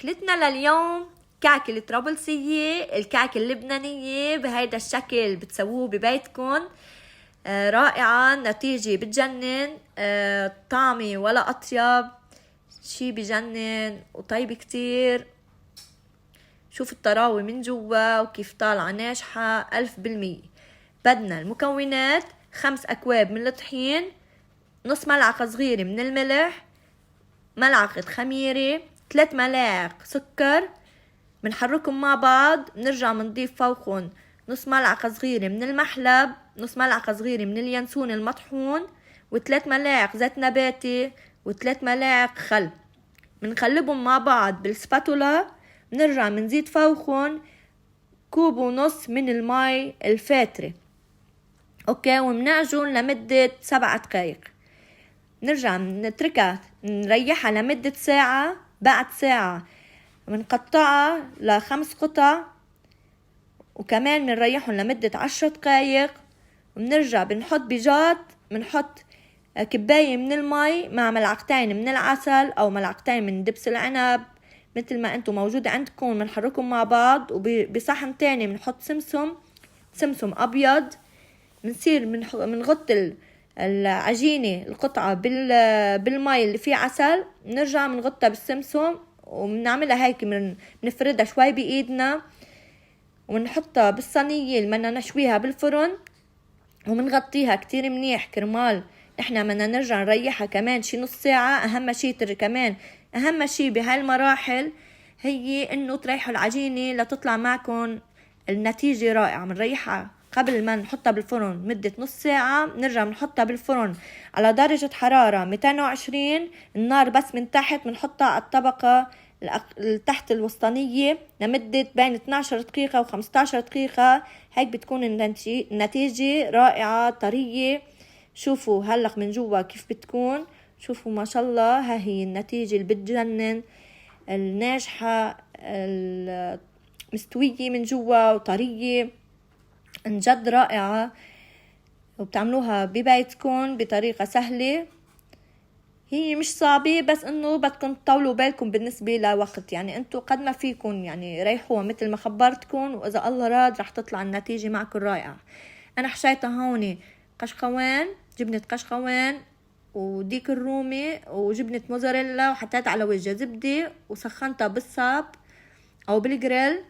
أكلتنا لليوم كعكة الطرابلسية، الكعكة اللبنانية بهيدا الشكل بتسووه ببيتكن. رائعة، نتيجة بتجنن، طعمي ولا أطيب شي بجنن وطيب كتير. شوف الطراوة من جوا وكيف طالعة ناجحة 1000%. بدنا المكونات: 5 أكواب من الطحين، نص ملعقة صغيرة من الملح، ملعقة خميرة، 3 ملاعق سكر. بنحركهم مع بعض، بنرجع بنضيف فوقهم نص ملعقة صغيرة من المحلب، نص ملعقة صغيرة من اليانسون المطحون، و3 ملاعق زيت نباتي، و3 ملاعق خل. بنقلبهم مع بعض بالسباتولا، بنرجع بنزيد فوقهم كوب ونص من الماء الفاترة. اوكي، ومنعجن لمدة 7 دقايق. نرجع نتركها نريحها لمدة ساعة. بعد ساعة بنقطعها ل5 قطع، وكمان بنريحهم لمدة 10 دقايق. وبنرجع بنحط بجات، بنحط كباية من المي مع ملعقتين من العسل أو ملعقتين من دبس العنب مثل ما انتم موجود عندكم. بنحركهم مع بعض، وبصحن تاني بنحط سمسم أبيض. بنصير بنغط العجينة القطعة بالمي اللي فيه عسل، نرجع بنغطها بالسمسم وبنعملها هيك، بنفردها شوي بإيدنا ونحطها بالصينية اللي بدنا نشويها بالفرن، وبنغطيها كتير منيح كرمال احنا بدنا نرجع نريحها كمان شي نص ساعة. أهم شي بهالمراحل هي إنه تريحوا العجينة لتطلع معكم النتيجة رائعة. بنريحها قبل ما نحطها بالفرن مدة نص ساعة، نرجع نحطها بالفرن على درجة حرارة 220. النار بس من تحت، بنحطها على الطبقة تحت الوسطانية لمدة بين 12 دقيقة و15 دقيقة. هيك بتكون النتيجة رائعة طرية. شوفوا هلق من جوا كيف بتكون، شوفوا ما شاء الله. ها هي النتيجة اللي بتجنن، الناجحة، مستوية من جوا وطرية، عن جد رائعة. وبتعملوها ببيتكم بطريقة سهلة، هي مش صعبة، بس انه بدكم تطولوا بالكم بالنسبة لوقت. يعني انتو قد ما فيكم يعني ريحوها مثل ما خبرتكم، واذا الله راد رح تطلع النتيجة معكم رائعة. انا حشيتها هون قشقوان، جبنة قشقوان وديك الرومي وجبنة موزاريلا، وحطيت على وجهها زبدة وسخنتها بالصاب او بالجريل.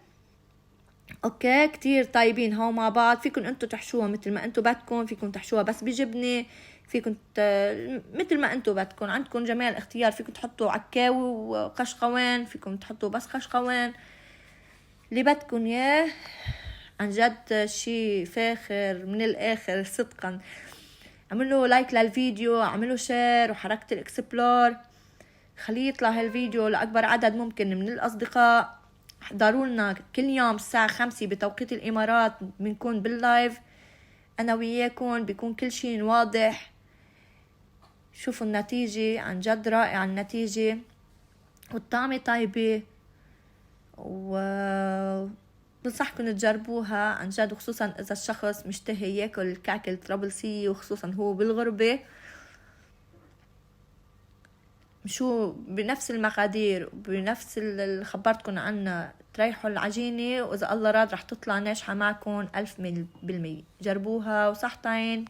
اوكي، كتير طيبين هاو مع بعض. فيكم انتو تحشوها مثل ما انتو بدكم، فيكم تحشوها بس بجبنة، فيكم مثل ما انتو بدكم، عندكم جميع الاختيار. فيكم تحطوا عكاوي وقشقوان، فيكم تحطوا بس قشقوان، اللي بدكم اياه. عن جد شي فاخر من الاخر صدقا. اعملوا لايك للفيديو، اعملوا شير وحركة الاكسبلور، خليه يطلع هالفيديو لأكبر عدد ممكن من الأصدقاء. احضروا لنا كل يوم الساعة 5 بتوقيت الإمارات، بنكون باللايف أنا وياكم، بيكون كل شيء واضح. شوفوا النتيجة، عن جد رائعة النتيجة، والطعمة طيبة، بنصحكم تجربوها عن جد، وخصوصا إذا الشخص مشتهي ياكل الكعكة الطرابلسية، وخصوصا هو بالغربة. شو بنفس المقادير بنفس اللي خبرتكم عنها، تريحوا العجينة، وإذا الله راد رح تطلع ناجحة معكم 1000%. جربوها وصحتين.